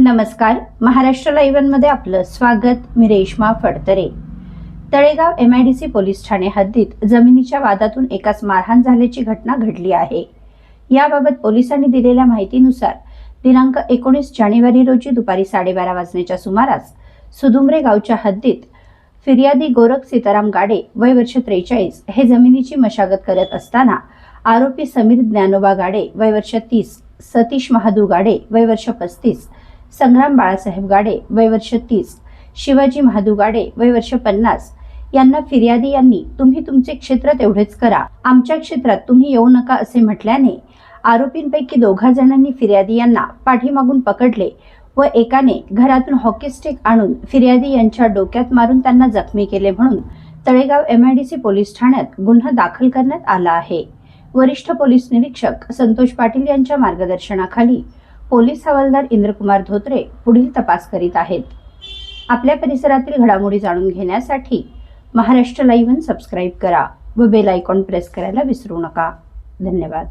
नमस्कार, महाराष्ट्र लाईव्ह मध्ये आपलं स्वागत। मी रेश्मा फडतरे। तळेगाव MIDC पोलीस ठाणे हद्दीत जमिनीच्या वादातून एकास मारहाण झाल्याची घटना घडली आहे। याबाबत पोलिसांनी दिलेल्या माहितीनुसार दिनांक 19 जानेवारी रोजी दुपारी 12:30 वाजण्याच्या सुमारास सुदुमरे गावच्या हद्दीत फिर्यादी गोरख सीताराम गाडे वय वर्ष 43 हे जमिनीची मशागत करत असताना आरोपी समीर ज्ञानोबा गाडे वय वर्ष 30, सतीश महादू गाडे वय वर्ष 35, संग्राम बाळासाहेब गाडे वय वर्ष 30, शिवाजी महादू गाडे वय वर्ष 50 यांना फिर्यादी यांनी तुम्ही तुमचे क्षेत्र तेवढेच करा, आमच्या क्षेत्रात तुम्ही येऊ नका असे म्हटल्याने आरोपींपैकी 2 जणांनी फिर्यादी यांना पाठीमागून पकडले व एकाने घरातून हॉकी स्टिक आणून फिर्यादी यांच्या डोक्यात मारून त्यांना जखमी केले म्हणून तळेगाव MIDC पोलीस ठाण्यात गुन्हा दाखल करण्यात आला आहे। वरिष्ठ पोलीस निरीक्षक संतोष पाटील यांच्या मार्गदर्शनाखाली पोलीस हवालदार इंद्रकुमार धोत्रे पुढील तपास करीत आहेत। आपल्या परिसरातील घडामोडी जाणून घेण्यासाठी महाराष्ट्र लाईव्ह सबस्क्राईब करा व बेल आयकॉन प्रेस करायला विसरू नका। धन्यवाद।